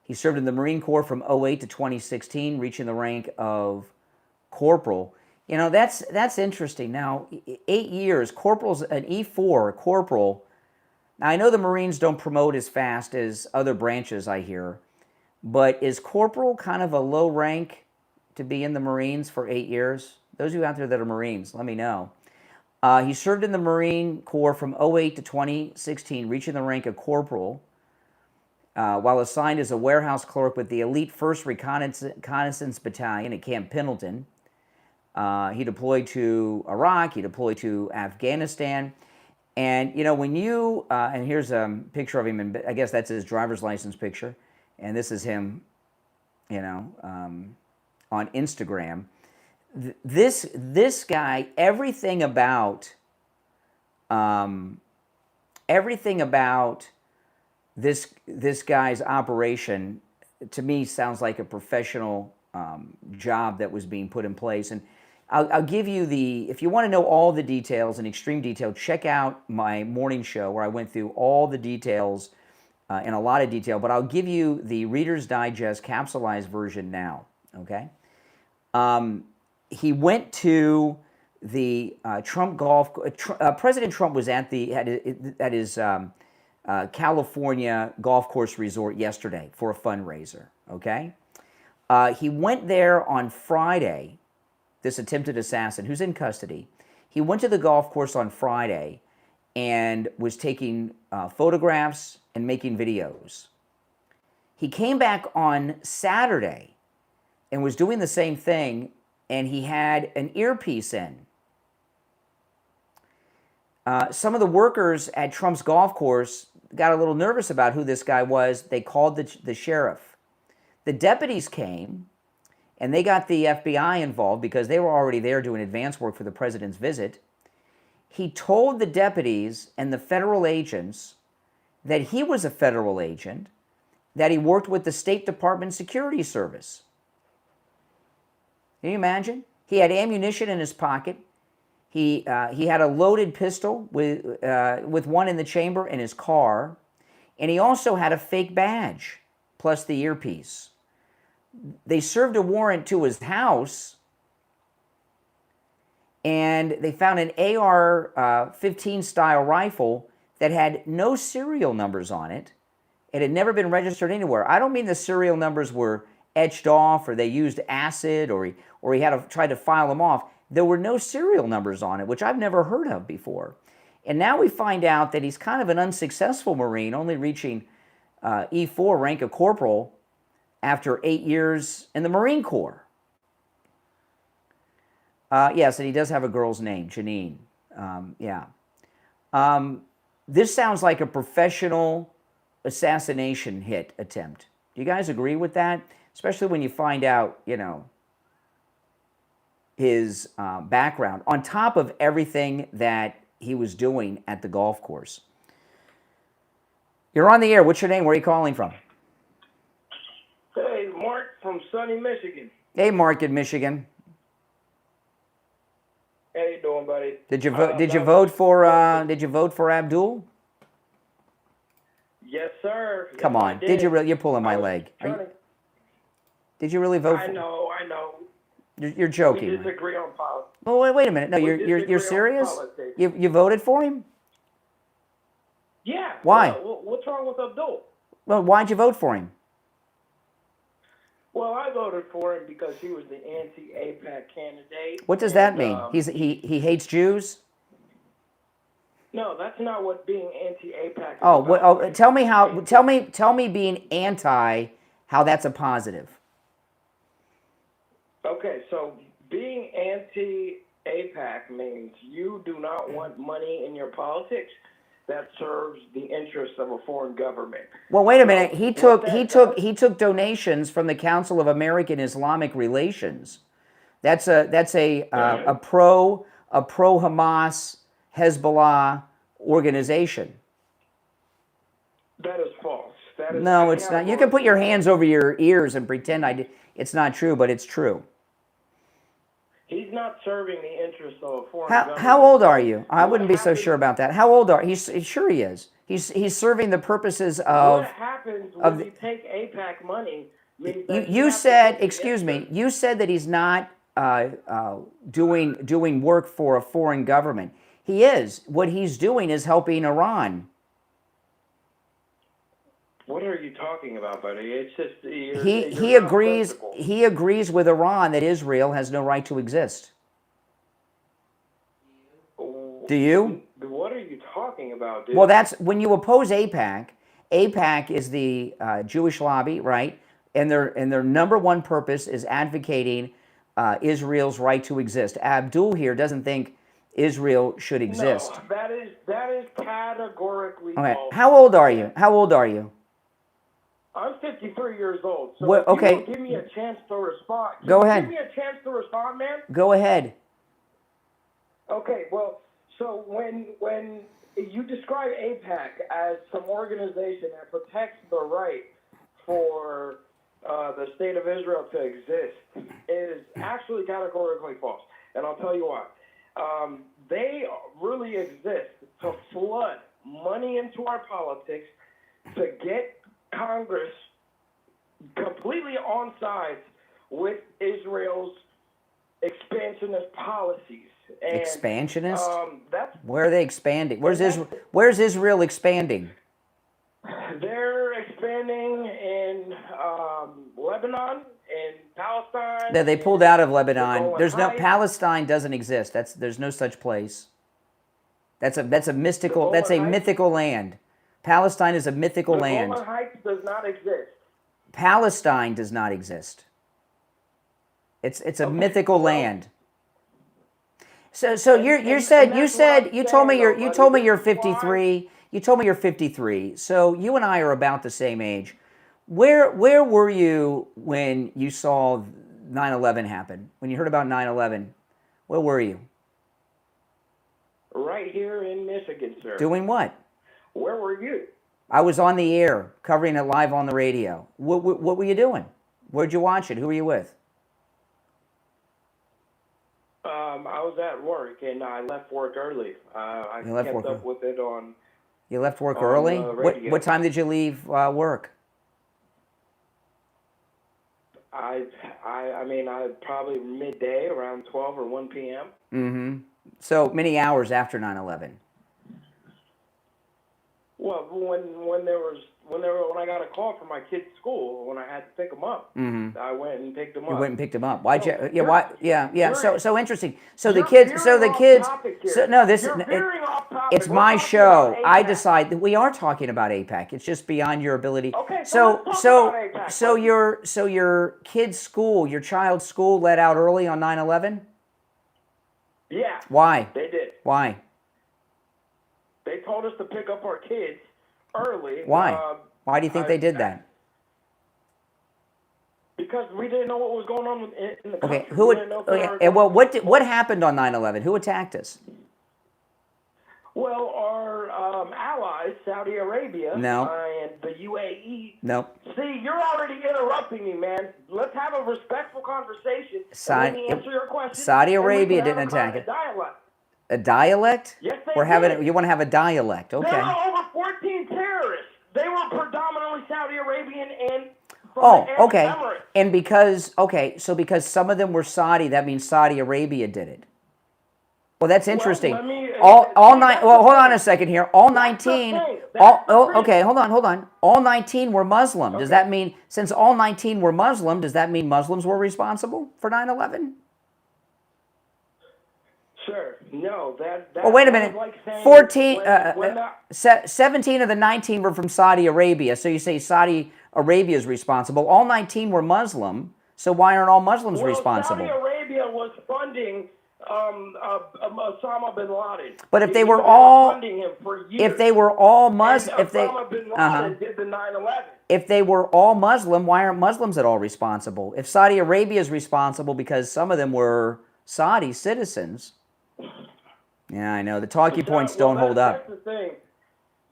He served in the Marine Corps from 2008 to 2016, reaching the rank of corporal. You know, that's interesting. Now, 8 years, corporal's an E4, a corporal. Now, I know the Marines don't promote as fast as other branches, I hear, but is corporal kind of a low rank to be in the Marines for 8 years? Those of you out there that are Marines, let me know. He served in the Marine Corps from 2008 to 2016, reaching the rank of corporal, while assigned as a warehouse clerk with the elite 1st Reconnaissance Battalion at Camp Pendleton. He deployed to Iraq, he deployed to Afghanistan. And, you know, when you, and here's a picture of him, and I guess that's his driver's license picture, and this is him, you know, on Instagram. This guy, everything about this guy's operation, to me, sounds like a professional job that was being put in place. And I'll give you if you want to know all the details in extreme detail, check out my morning show where I went through all the details in a lot of detail, but I'll give you the Reader's Digest capsulized version now, okay? He went to the Trump golf. President Trump was at his California golf course resort yesterday for a fundraiser. Okay, he went there on Friday. This attempted assassin, who's in custody, he went to the golf course on Friday and was taking photographs and making videos. He came back on Saturday and was doing the same thing, and he had an earpiece in. Some of the workers at Trump's golf course got a little nervous about who this guy was. They called the sheriff. The deputies came, and they got the FBI involved because they were already there doing advance work for the president's visit. he told the deputies and the federal agents that he was a federal agent, that he worked with the State Department Security Service. Can you imagine? He had ammunition in his pocket. He had a loaded pistol with one in the chamber in his car, and he also had a fake badge plus the earpiece. They served a warrant to his house, and they found an AR-15 style rifle that had no serial numbers on it. It had never been registered anywhere. I don't mean the serial numbers were etched off or they used acid or he had to try to file them off. There were no serial numbers on it, which I've never heard of before. And now we find out that he's kind of an unsuccessful Marine, only reaching E4, rank of corporal, after 8 years in the Marine Corps. Yes, and he does have a girl's name, Janine. This sounds like a professional assassination hit attempt. Do you guys agree with that? Especially when you find out, you know, his background, on top of everything that he was doing at the golf course. You're on the air. What's your name? Where are you calling from? Hey, Mark from sunny Michigan. Hey, Mark in Michigan. How you doing, buddy? Did you vote? Did you vote for Abdul? Yes, sir. Come yes, on. Did you really? You're pulling my leg. Did you really vote? I know. You're joking. We disagree on politics. Well, wait a minute. No, you're serious? You voted for him? Yeah. Why? What's wrong with Abdul? Well, why'd you vote for him? Well, I voted for him because he was the anti-AIPAC candidate. What does that mean? He hates Jews? No, that's not what being anti-AIPAC is Oh, about. tell me how. Tell me being anti, how that's a positive. Okay, so being anti-AIPAC means you do not want money in your politics that serves the interests of a foreign government. Well, wait a minute. He took donations from the Council of American Islamic Relations. That's a pro Hamas Hezbollah organization. That is false. That is No, it's not. You can put your hands over your ears and pretend it's not true, but it's true. He's not serving the interests of a foreign government. How old are you? I wouldn't be so sure about that. How old are you? Sure he is. He's serving the purposes of. What happens when you take AIPAC money? You said, excuse me. You said that he's not doing work for a foreign government. He is. What he's doing is helping Iran. What are you talking about, buddy? It's just He agrees with Iran that Israel has no right to exist. Do you? What are you talking about, dude? Well, that's when you oppose AIPAC. AIPAC is the Jewish lobby, right? And their number one purpose is advocating Israel's right to exist. Abdul here doesn't think Israel should exist. No, that is categorically false. false. How old are you? How old are you? I'm 53 years old. So What, if you okay. don't give me a chance to respond. Go ahead. Give me a chance to respond, man. Go ahead. Okay, well, so when you describe AIPAC as some organization that protects the right for the state of Israel to exist, it is actually categorically false. And I'll tell you why. They really exist to flood money into our politics, to get Congress completely on sides with Israel's expansionist policies. And, Expansionist? That's, Where are they expanding? Where's Israel expanding? they're expanding in Lebanon, in Palestine. They pulled out of Lebanon. going There's no high. Palestine doesn't exist. There's no such place. That's a mythical land. Palestine is a mythical land. Golan Heights does not exist. Palestine does not exist. It's a mythical land. So you told me you're 53. You told me you're 53. So you and I are about the same age. Where were you when you saw 9/11 happen? When you heard about 9/11, where were you? Right right here in Michigan, sir. Doing what? Where were you? I was on the air, covering it live on the radio. What were you doing? Where'd you watch it? Who were you with? I was at work, and I left work early. I You left kept work up with it on. You left work On early? the What radio. what time did you leave work? I mean, I probably midday, around 12 or 1 p.m. Mm-hmm. So many hours after 9/11. Well, when I got a call from my kid's school, when I had to pick them up, Mm-hmm. I went and picked them up. You went and picked them up. Why'd you? So Yeah. Why? Yeah. Yeah. you're- So interesting. So the you're kids. veering So the off kids. topic here. So, no, this You're is. veering off topic. It's We're my talking show. about I AIPAC. decide that we are talking about AIPAC. It's just beyond your ability. Okay, So let's so talk about AIPAC, so please. your kid's school, your child's school, let out early on 9/11. Yeah. Why? They did. Why? They told us to pick up our kids early. Why? Why do you think they did that? Because we didn't know what was going on in the country. Okay. Who We would? didn't know if there Okay. were- And well, what happened on 9/11? Who attacked us? Well, our allies, Saudi Arabia No. and the UAE. No. See, you're already interrupting me, man. Let's have a respectful conversation. Saudi- and let me answer your question. Saudi and we can Arabia have didn't a attack it. dialogue. A dialect? Yes, they We're having. did. You want to have a dialect? There Okay. were over 14 terrorists. They were predominantly Saudi Arabian and from Oh, the Arab okay. Emirates. And because some of them were Saudi, that means Saudi Arabia did it. Well, that's interesting. let me- all see, nine. that's Well, the hold on thing. a second here. All That's the 19. thing. That's the Okay, thing. hold on. All 19 were Muslim. Does that mean since all 19 were Muslim, does that mean Muslims were responsible for 9/11? Sure. No, that Well, wait a that minute. is like saying 14, when that- 17 of the 19 were from Saudi Arabia. So you say Saudi Arabia is responsible. All 19 were Muslim. So why aren't all Muslims responsible? Saudi Arabia was funding Osama bin Laden. But if they They were were all, funding him for years. if they were all And Muslim, Osama bin Laden did the 9/11. if they were all Muslim, why aren't Muslims at all responsible? If Saudi Arabia is responsible because some of them were Saudi citizens. Yeah, I know. The talking points don't hold up. That's the thing.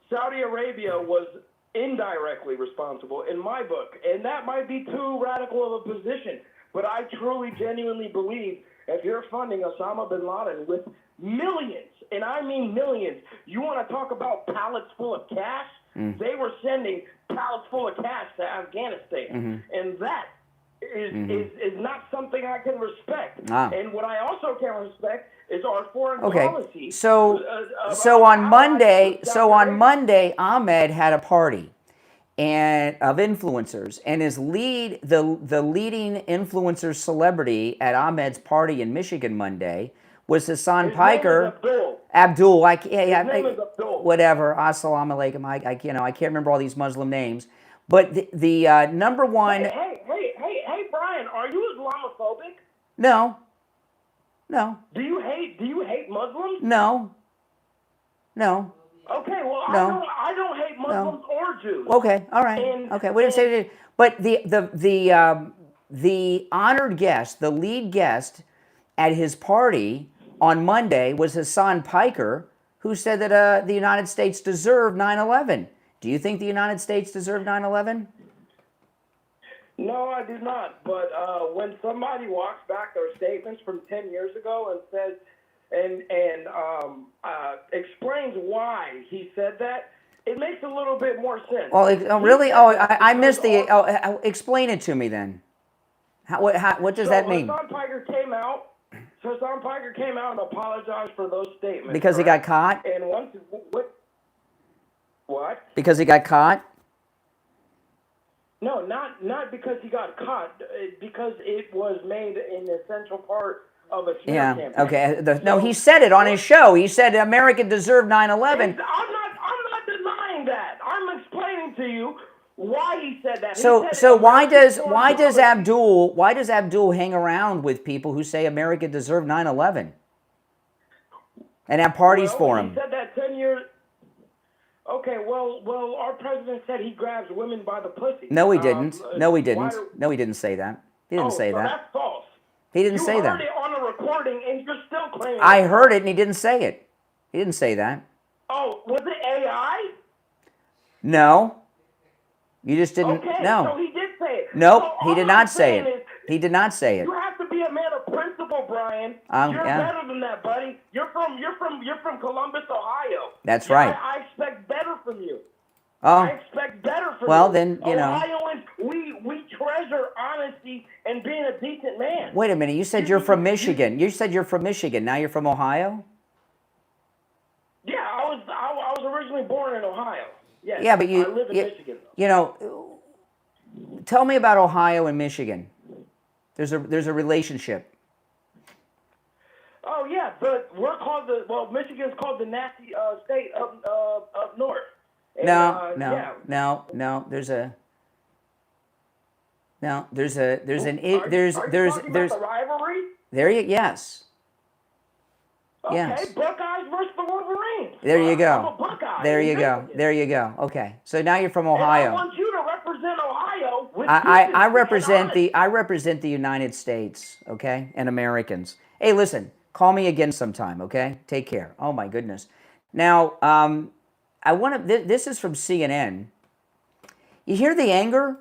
Saudi Arabia was indirectly responsible in my book, and that might be too radical of a position, but I truly, genuinely believe if you're funding Osama bin Laden with millions, and I mean millions, you want to talk about pallets full of cash? They were sending pallets full of cash to Afghanistan, and that is not something I can respect. Ah. And what I also can respect is our foreign Okay, policy. so our on allies Monday, with Saudi Arabia. Ahmed had a party and of influencers, and his the leading influencer celebrity at Ahmed's party in Michigan Monday was Hassan His Piker. name is Abdul. Abdul, His name is Abdul. whatever. Assalamu alaikum. I can't remember all these Muslim names, but the number one. Hey, Brian, are you Islamophobic? No. Do you hate Muslims? No. Okay, well, No. I don't hate Muslims or Jews. Okay, all right. And- Okay, we didn't say it. But the honored guest, the lead guest at his party on Monday was Hassan Piker, who said that the United States deserved 9/11. Do you think the United States deserved 9/11? No, I do not. But when somebody walks back their statements from 10 years ago and says and explains why he said that, it makes a little bit more sense. Well, really? He Oh, said that I missed the. because Explain it to me then. What does that mean? Hassan Piker came out. So Hassan Piker came out and apologized for those statements. Because he got caught? And once what? Because he got caught? No, not because he got caught. Because it was made an essential part of a smear Yeah. campaign. Okay. No, he said it on his show. He said America deserved 9/11. I'm not denying that. I'm explaining to you why he said that. He So said why American does foreign policy- Abdul hang around with people who say America deserved 9/11 and have parties for him? He said that 10 years. Okay, well, our president said he grabs women by the pussy. No, he didn't. No, he didn't. why- No, he didn't say that. He didn't say so that. That's false. He didn't You say heard that. it on a recording, and you're still claiming. I it's heard false. it, and he didn't say it. He didn't say that. Oh, was it AI? No. You just didn't. Okay, No. so he did say it. Nope, So he all did I'm not say saying it. is, He did not say it. you have to be a man of principle, Brian. You're Yeah. better than that, buddy. You're from Columbus, Ohio. That's Yeah, right. I expect better from you. Oh, I expect better from well, you. then, you know. Ohioans, we treasure honesty and being a decent man. Wait a minute. You said you're from Michigan. You said you're from Michigan. Now you're from Ohio? Yeah, I was originally born in Ohio. Yes, Yeah, but I live in Michigan. you know, tell me about Ohio and Michigan. There's a relationship. Oh yeah, but we're called Michigan's called the nasty state up north. And, No. There's talking about the rivalry. Yes. Okay, Yes. Buckeyes versus the Wolverines. There you I'm go. a Buckeye. There in you go. Michigan. There you go. Okay. So now you're from And I Ohio. want you to represent Ohio with I decency represent and I represent the United States, okay, and Americans. Hey, listen, call me again sometime, okay? Take care. Oh my goodness. Now, I want to. This is from CNN. You hear the anger?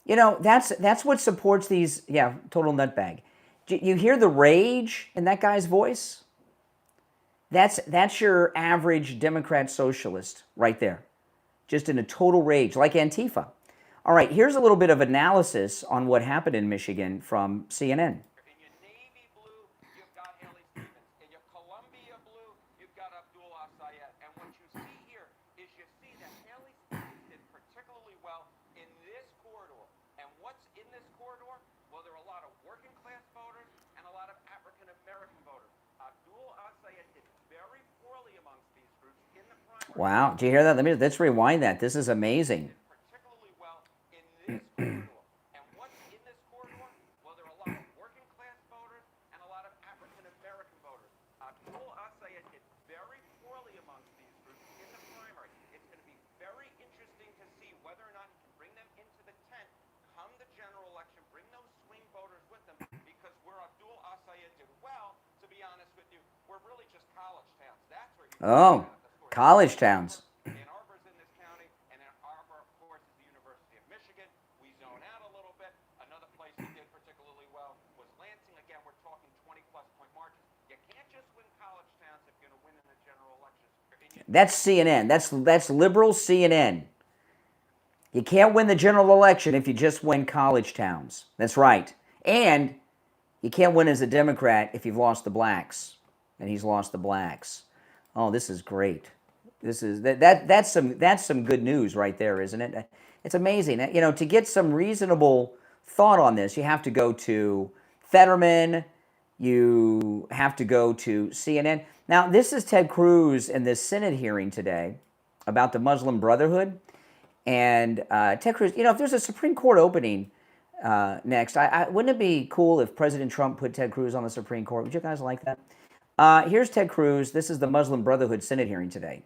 You know, that's what supports these. Yeah, total nutbag. You hear the rage in that guy's voice? That's your average Democrat socialist right there. Just in a total rage, like Antifa. All right, here's a little bit of analysis on what happened in Michigan from CNN. In your navy blue, you've got Haley Stevens. In your Columbia blue, you've got Abdul Asayed. And what you see here is you see that Haley Stevens did particularly well in this corridor. And what's in this corridor? Well, there are a lot of working class voters and a lot of African American voters. Abdul Asayed did very poorly amongst these groups in the primary. Wow, did you hear that? Let's rewind that. This is amazing. Particularly well in this corridor. And what's in this corridor? Well, there are a lot of working class voters and a lot of African American voters. Abdul Asayed did very poorly amongst these groups in the primary. It's going to be very interesting to see whether or not he can bring them into the tent come the general election, bring those swing voters with them, because where Abdul Asayed did well, to be honest with you, we're really just college towns. That's where you Oh, college towns. Ann Arbor's in this county, and Ann Arbor, of course, is the University of Michigan. We zone out a little bit. Another place he did particularly well was Lansing. Again, we're talking 20-plus point margins. You can't just win college towns if you're going to win in the general elections. That's CNN. That's liberal CNN. You can't win the general election if you just win college towns. That's right. And you can't win as a Democrat if you've lost the blacks. And he's lost the blacks. Oh, this is great. This is that's some good news right there, isn't it? It's amazing. You know, to get some reasonable thought on this, you have to go to Fetterman, you have to go to CNN. Now, this is Ted Cruz in this Senate hearing today about the Muslim Brotherhood. And Ted Cruz, you know, if there's a Supreme Court opening next, wouldn't it be cool if President Trump put Ted Cruz on the Supreme Court? Would you guys like that? Here's Ted Cruz. This is the Muslim Brotherhood Senate hearing today.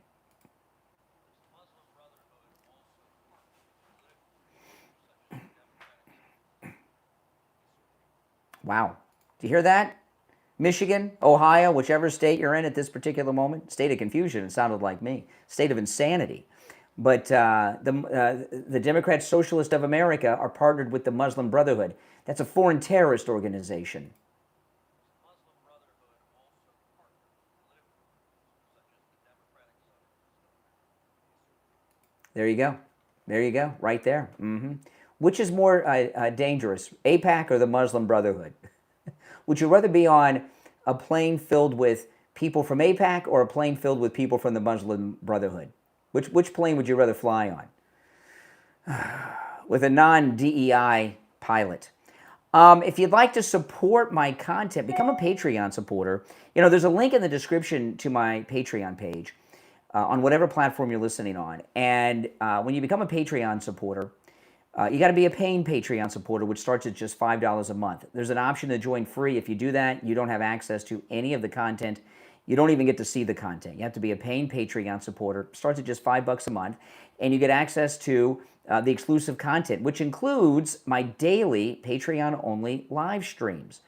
Wow. Do you hear that? Michigan, Ohio, whichever state you're in at this particular moment. State of confusion, it sounded like me. State of insanity. But the Democrat Socialists of America are partnered with the Muslim Brotherhood. That's a foreign terrorist organization. There you go. There you go. Right there. Mm-hmm. Which is more dangerous, AIPAC or the Muslim Brotherhood? Would you rather be on a plane filled with people from AIPAC or a plane filled with people from the Muslim Brotherhood? Which plane would you rather fly on? With a non-DEI pilot. If you'd like to support my content, become a Patreon supporter. You know, there's a link in the description to my Patreon page on whatever platform you're listening on. And when you become a Patreon supporter, you got to be a paying Patreon supporter, which starts at just $5 a month. There's an option to join free. If you do that, you don't have access to any of the content. You don't even get to see the content. You have to be a paying Patreon supporter. Starts at just $5 a month. And you get access to the exclusive content, which includes my daily Patreon-only live streams.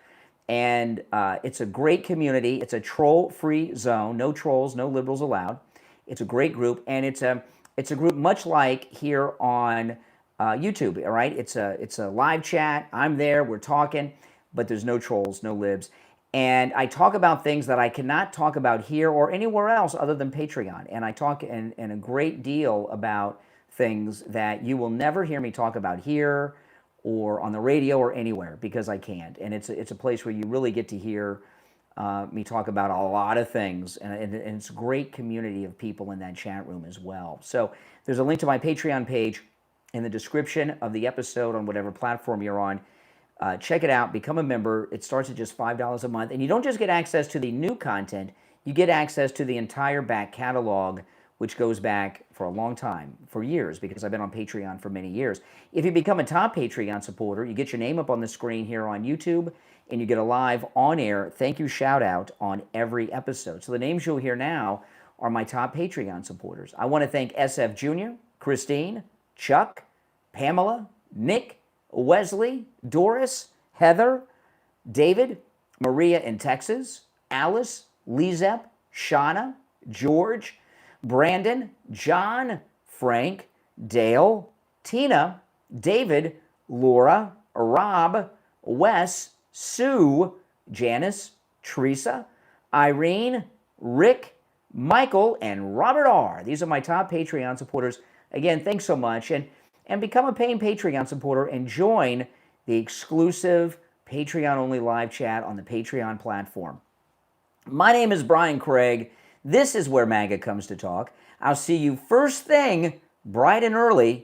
And it's a great community. It's a troll-free zone. No trolls, no liberals allowed. It's a great group, and it's a group much like here on YouTube. All right, it's a live chat. I'm there. We're talking, but there's no trolls, no libs. And I talk about things that I cannot talk about here or anywhere else other than Patreon. And I talk in a great deal about things that you will never hear me talk about here or on the radio or anywhere, because I can't. And it's a place where you really get to hear me talk about a lot of things. And it's a great community of people in that chat room as well. So there's a link to my Patreon page in the description of the episode on whatever platform you're on. Check it out, become a member. It starts at just $5 a month. And you don't just get access to the new content, you get access to the entire back catalog, which goes back for a long time, for years, because I've been on Patreon for many years. If you become a top Patreon supporter, you get your name up on the screen here on YouTube, and you get a live on-air thank you shout-out on every episode. So the names you'll hear now are my top Patreon supporters. I want to thank SFjr, Christine, Chuck, Pamela, Nick, Wesley, Doris, Heather, David, Maria in Texas, Alice, LeeZep, Shawna, George, Brandon, John, Frank, Dale, Tina, David, Laura, Rob, Wes, Sue, Janice, Teresa, Irene, Rick, Michael, and Robert R. These are my top Patreon supporters. Again, thanks so much. And become a paying Patreon supporter and join the exclusive Patreon-only live chat on the Patreon platform. My name is Brian Craig. This is where MAGA comes to talk. I'll see you first thing, bright and early,